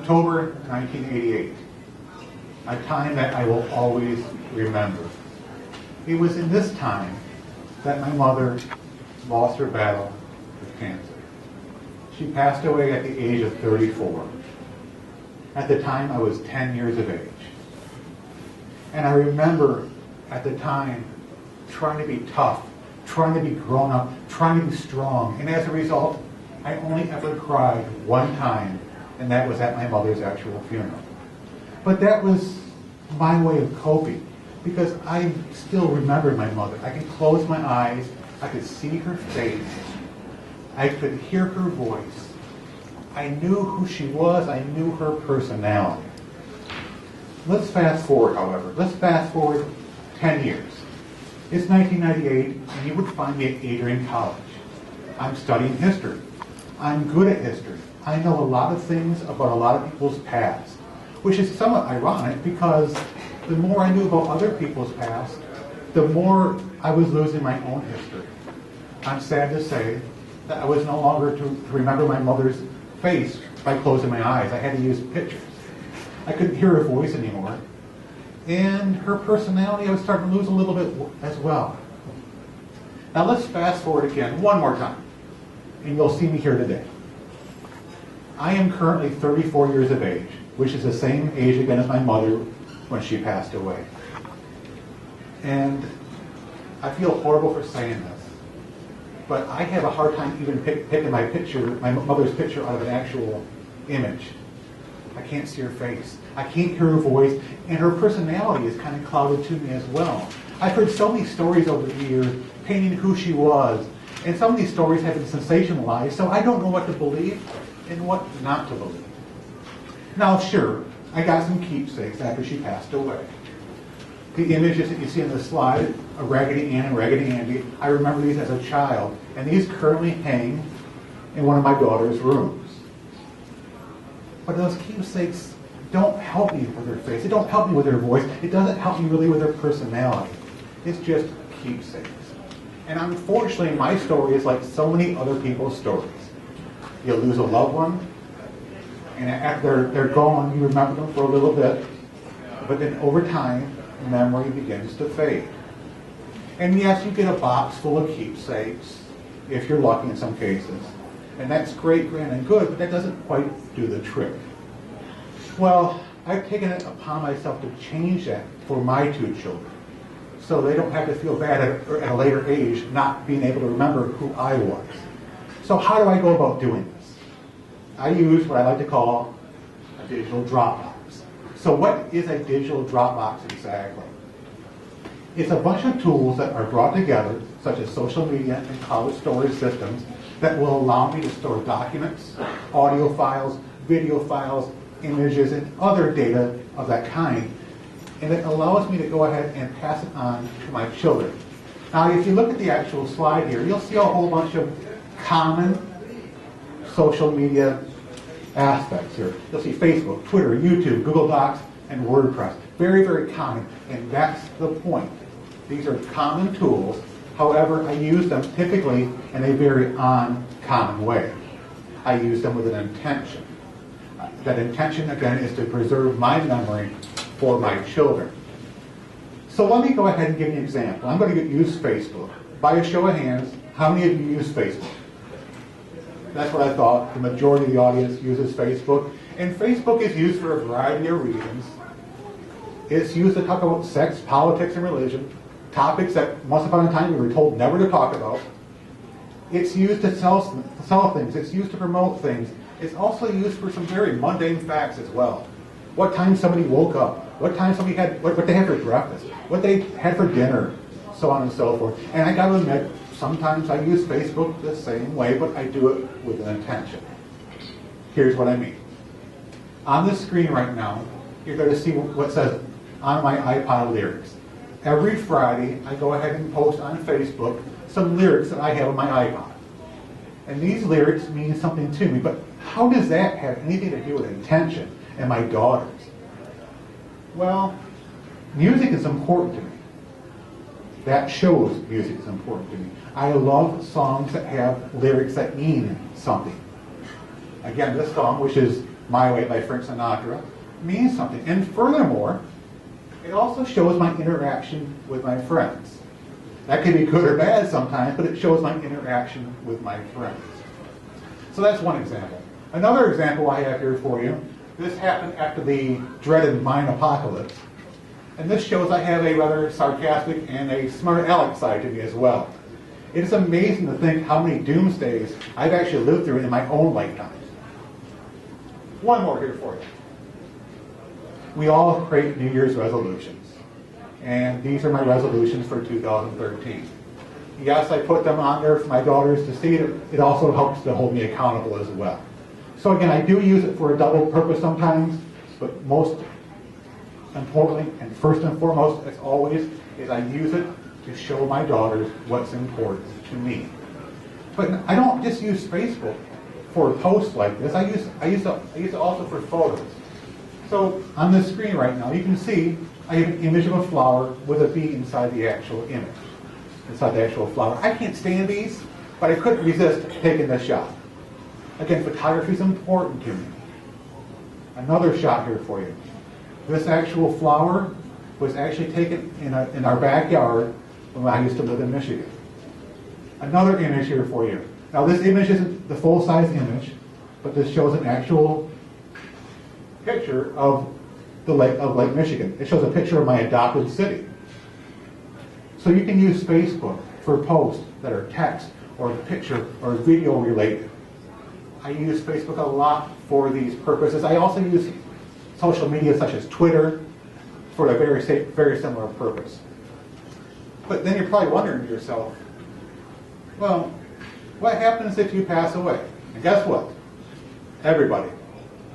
October 1988, a time that I will always remember. It was in this time that my mother lost her battle with cancer. She passed away at the age of 34. At the time, I was 10 years of age. And I remember at the time trying to be tough, trying to be grown up, trying to be strong. And as a result, I only ever cried one time, and that was at my mother's actual funeral. But that was my way of coping, because I still remembered my mother. I could close my eyes, I could see her face, I could hear her voice. I knew who she was, I knew her personality. Let's fast forward, however. Let's fast forward 10 years. It's 1998, and you would find me at Adrian College. I'm studying history. I'm good at history. I know a lot of things about a lot of people's past, which is somewhat ironic because the more I knew about other people's past, the more I was losing my own history. I'm sad to say that I was no longer to remember my mother's face by closing my eyes. I had to use pictures. I couldn't hear her voice anymore. And her personality, I was starting to lose a little bit as well. Now let's fast forward again one more time, and you'll see me here today. I am currently 34 years of age, which is the same age again as my mother when she passed away. And I feel horrible for saying this, but I have a hard time even picking my mother's picture out of an actual image. I can't see her face. I can't hear her voice, and her personality is kind of clouded to me as well. I've heard so many stories over the years painting who she was, and some of these stories have been sensationalized, so I don't know what to believe and what not to believe. Now, sure, I got some keepsakes after she passed away. The images that you see on the slide, a Raggedy Ann and Raggedy Andy, I remember these as a child, and these currently hang in one of my daughter's rooms. But those keepsakes don't help me with her face. It don't help me with her voice. It doesn't help me really with her personality. It's just keepsakes. And unfortunately, my story is like so many other people's stories. You lose a loved one, and after they're gone, you remember them for a little bit, but then over time, memory begins to fade. And yes, you get a box full of keepsakes, if you're lucky in some cases. And that's great, grand, and good, but that doesn't quite do the trick. Well, I've taken it upon myself to change that for my two children, so they don't have to feel bad at a later age not being able to remember who I was. So how do I go about doing this? I use what I like to call a digital Dropbox. So what is a digital Dropbox exactly? It's a bunch of tools that are brought together, such as social media and cloud storage systems, that will allow me to store documents, audio files, video files, images, and other data of that kind. And it allows me to go ahead and pass it on to my children. Now, if you look at the actual slide here, you'll see a whole bunch of common social media aspects here. You'll see Facebook, Twitter, YouTube, Google Docs, and WordPress. Very, very common, and that's the point. These are common tools. However, I use them typically in a very uncommon way. I use them with an intention. That intention, again, is to preserve my memory for my children. So let me go ahead and give you an example. I'm going to use Facebook. By a show of hands, how many of you use Facebook? That's what I thought. The majority of the audience uses Facebook. And Facebook is used for a variety of reasons. It's used to talk about sex, politics, and religion, topics that once upon a time we were told never to talk about. It's used to sell things. It's used to promote things. It's also used for some very mundane facts as well. What time somebody woke up, what time somebody had, what they had for breakfast, what they had for dinner, so on and so forth. And I got to admit, sometimes I use Facebook the same way, but I do it with an intention. Here's what I mean. On the screen right now, you're going to see what says on my iPod lyrics. Every Friday, I go ahead and post on Facebook some lyrics that I have on my iPod. And these lyrics mean something to me, but how does that have anything to do with intention and my daughters? Well, music is important to me. That shows music is important to me. I love songs that have lyrics that mean something. Again, this song, which is My Way by Frank Sinatra, means something. And furthermore, it also shows my interaction with my friends. That can be good or bad sometimes, but it shows my interaction with my friends. So that's one example. Another example I have here for you, this happened after the dreaded mine apocalypse. And this shows I have a rather sarcastic and a smart aleck side to me as well. It is amazing to think how many doomsdays I've actually lived through in my own lifetime. One more here for you. We all create New Year's resolutions. And these are my resolutions for 2013. Yes, I put them on there for my daughters to see. It also helps to hold me accountable as well. So again, I do use it for a double purpose sometimes, but most importantly, and first and foremost, as always, is I use it to show my daughters what's important to me. But I don't just use Facebook for posts like this. I use it also for photos. So on this screen right now, you can see I have an image of a flower with a bee inside the actual image, inside the actual flower. I can't stand bees, but I couldn't resist taking this shot. Again, photography is important to me. Another shot here for you. This actual flower was actually taken in our backyard when I used to live in Michigan. Another image here for you. Now this image isn't the full-size image, but this shows an actual picture of Lake Michigan. It shows a picture of my adopted city. So you can use Facebook for posts that are text or picture or video related. I use Facebook a lot for these purposes. I also use social media such as Twitter for a very similar purpose. But then you're probably wondering to yourself, well, what happens if you pass away? And guess what? Everybody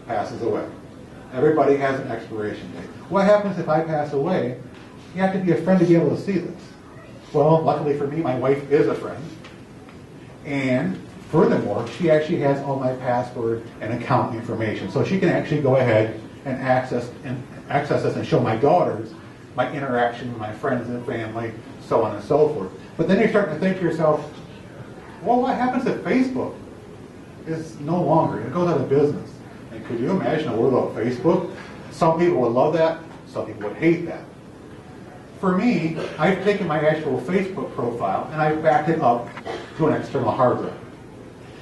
passes away. Everybody has an expiration date. What happens if I pass away? You have to be a friend to be able to see this. Well, luckily for me, my wife is a friend. And furthermore, she actually has all my password and account information. So she can actually go ahead and access this and show my daughters my interaction with my friends and family, so on and so forth. But then you're starting to think to yourself, well, what happens if Facebook is no longer, it goes out of business? And could you imagine a world without Facebook? Some people would love that, some people would hate that. For me, I've taken my actual Facebook profile and I've backed it up to an external hard drive.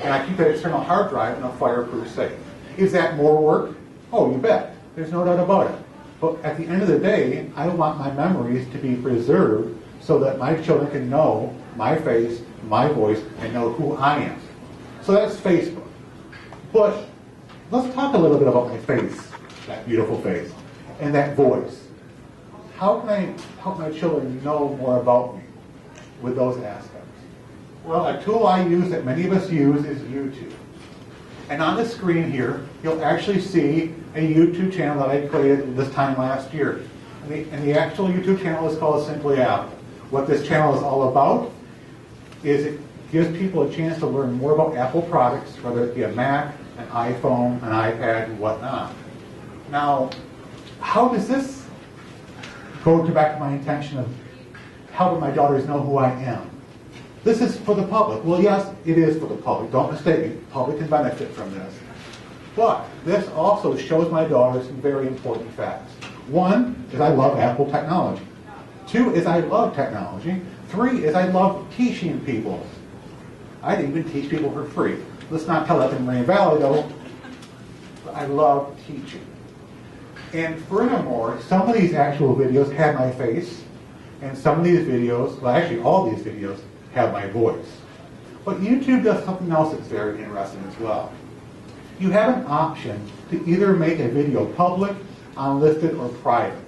And I keep that external hard drive in a fireproof safe. Is that more work? Oh, you bet. There's no doubt about it. But at the end of the day, I want my memories to be preserved so that my children can know my face, my voice, and know who I am. So that's Facebook. But let's talk a little bit about my face, that beautiful face, and that voice. How can I help my children know more about me with those aspects? Well, a tool I use that many of us use is YouTube. And on the screen here, you'll actually see a YouTube channel that I created this time last year. And the actual YouTube channel is called Simply Apple. What this channel is all about is it gives people a chance to learn more about Apple products, whether it be a Mac, an iPhone, an iPad, and whatnot. Now, how does this go back to my intention of helping my daughters know who I am? This is for the public. Well, yes, it is for the public. Don't mistake me. The public can benefit from this. But this also shows my daughters some very important facts. One is I love Apple technology. Two is I love technology. Three is I love teaching people. I even teach people for free. Let's not tell that in Rain Valley, though. But I love teaching. And furthermore, some of these actual videos have my face, and some of these videos, well, actually all these videos, have my voice. But YouTube does something else that's very interesting as well. You have an option to either make a video public, unlisted, or private.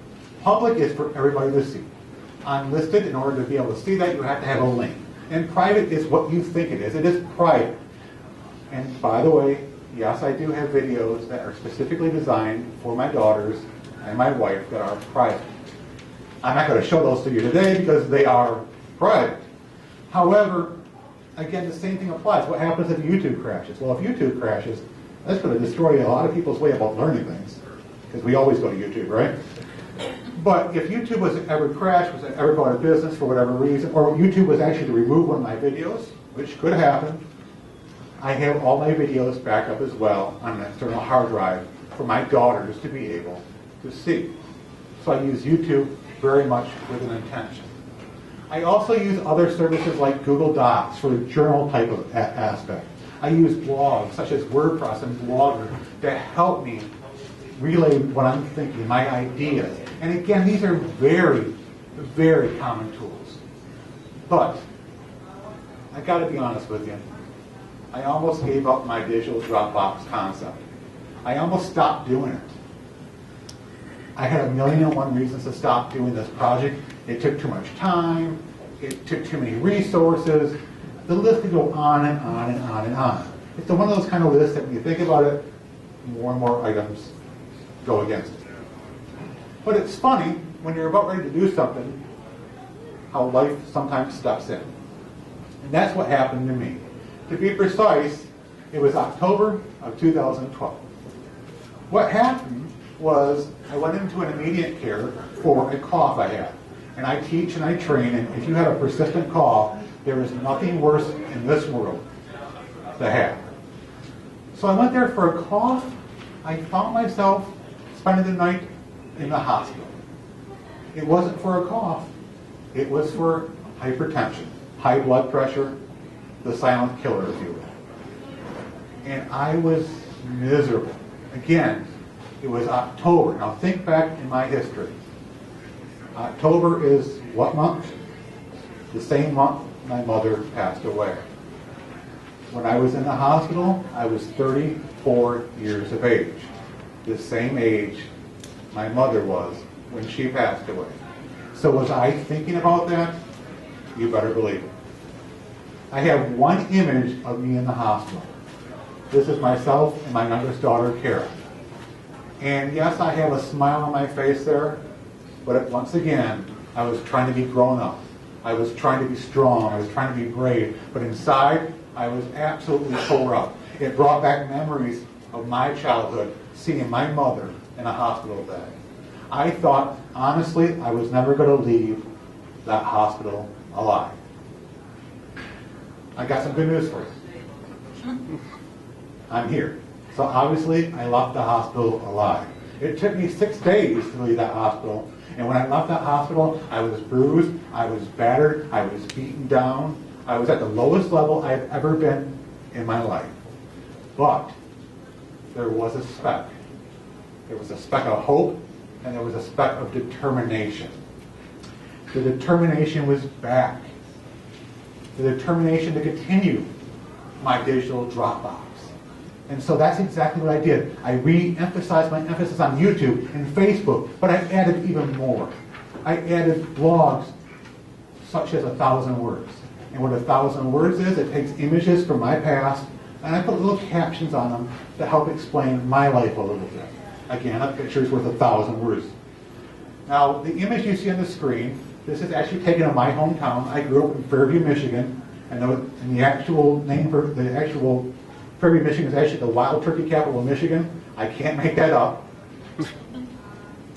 Public is for everybody to see. Unlisted, in order to be able to see that, you have to have a link. And private is what you think it is. It is private. And by the way, yes, I do have videos that are specifically designed for my daughters and my wife that are private. I'm not going to show those to you today because they are private. However, again, the same thing applies. What happens if YouTube crashes? Well, if YouTube crashes, that's going to destroy a lot of people's way about learning things, because we always go to YouTube, right? But if YouTube was to ever crash, was to ever go out of business for whatever reason, or YouTube was actually to remove one of my videos, which could happen, I have all my videos backed up as well on an external hard drive for my daughters to be able to see. So I use YouTube very much with an intention. I also use other services like Google Docs for a journal type of aspect. I use blogs such as WordPress and Blogger to help me relay what I'm thinking, my ideas. And again, these are very, very common tools. But I got to be honest with you. I almost gave up my digital Dropbox concept. I almost stopped doing it. I had 1,000,001 reasons to stop doing this project. It took too much time. It took too many resources. The list could go on and on and on and on. It's one of those kind of lists that when you think about it, more and more items go against it. But it's funny, when you're about ready to do something, how life sometimes steps in. And that's what happened to me. To be precise, it was October of 2012. What happened was I went into an immediate care for a cough I had. And I teach and I train, and if you have a persistent cough, there is nothing worse in this world to have. So I went there for a cough. I found myself spending the night in the hospital. It wasn't for a cough. It was for hypertension, high blood pressure, the silent killer, if you will. And I was miserable. Again, it was October. Now think back in my history. October is what month? The same month my mother passed away. When I was in the hospital, I was 34 years of age. The same age my mother was when she passed away. So was I thinking about that? You better believe it. I have one image of me in the hospital. This is myself and my youngest daughter, Kara. And yes, I have a smile on my face there, but once again, I was trying to be grown up. I was trying to be strong. I was trying to be brave. But inside, I was absolutely tore up. It brought back memories of my childhood, seeing my mother in a hospital bed. I thought, honestly, I was never going to leave that hospital alive. I got some good news for you. I'm here. So obviously, I left the hospital alive. It took me 6 days to leave that hospital. And when I left that hospital, I was bruised, I was battered, I was beaten down. I was at the lowest level I have ever been in my life. But there was a speck. There was a speck of hope, and there was a speck of determination. The determination was back. The determination to continue my digital Dropbox. And so that's exactly what I did. I re-emphasized my emphasis on YouTube and Facebook, but I added even more. I added blogs such as 1,000 words. And what 1,000 words is, it takes images from my past, and I put little captions on them to help explain my life a little bit. Again, a picture is worth 1,000 words. Now, the image you see on the screen, this is actually taken in my hometown. I grew up in Fairview, Michigan, and the actual name for the actual Fairview, Michigan is actually the wild turkey capital of Michigan. I can't make that up.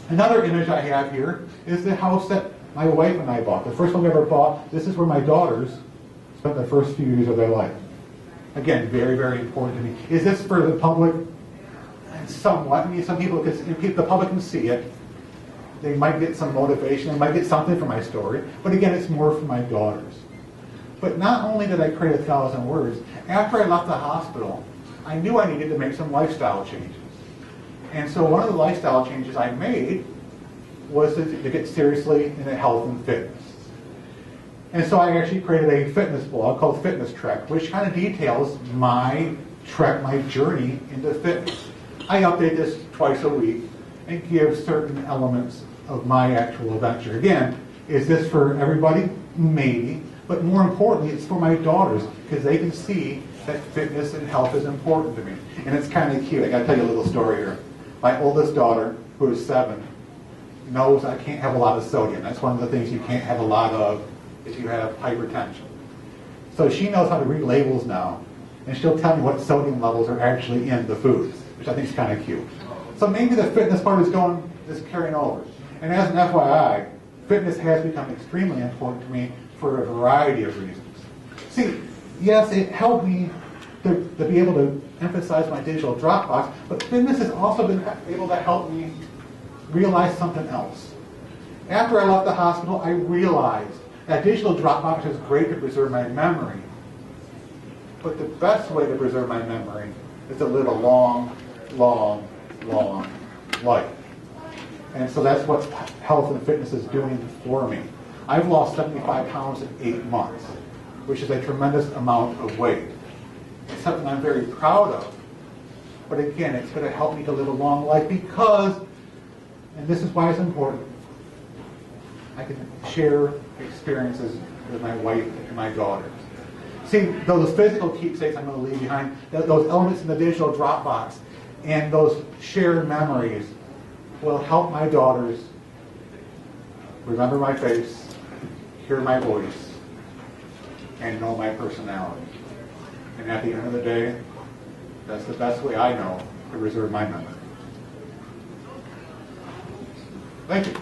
Another image I have here is the house that my wife and I bought. The first one we ever bought. This is where my daughters spent the first few years of their life. Again, very, very important to me. Is this for the public? Somewhat. I mean, some people, the public can see it. They might get some motivation. They might get something from my story. But again, it's more for my daughters. But not only did I create 1,000 words, after I left the hospital, I knew I needed to make some lifestyle changes. And so one of the lifestyle changes I made was to get seriously into health and fitness. And so I actually created a fitness blog called Fitness Trek, which kind of details my trek, my journey into fitness. I update this twice a week and give certain elements of my actual adventure. Again, is this for everybody? Maybe. But more importantly, it's for my daughters, because they can see that fitness and health is important to me. And it's kind of cute. I got to tell you a little story here. My oldest daughter, who is 7, knows I can't have a lot of sodium. That's one of the things you can't have a lot of if you have hypertension. So she knows how to read labels now, and she'll tell me what sodium levels are actually in the foods, which I think is kind of cute. So maybe the fitness part is carrying over. And as an FYI, fitness has become extremely important to me for a variety of reasons. See, yes, it helped me to be able to emphasize my digital Dropbox, but fitness has also been able to help me realize something else. After I left the hospital, I realized that digital Dropbox is great to preserve my memory, but the best way to preserve my memory is to live a long, long, long life. And so that's what health and fitness is doing for me. I've lost 75 pounds in 8 months, which is a tremendous amount of weight. It's something I'm very proud of. But again, it's going to help me to live a long life because, and this is why it's important, I can share experiences with my wife and my daughters. See, those physical keepsakes I'm going to leave behind, those elements in the digital Dropbox, and those shared memories will help my daughters remember my face, hear my voice, and know my personality. And at the end of the day, that's the best way I know to preserve my memory. Thank you.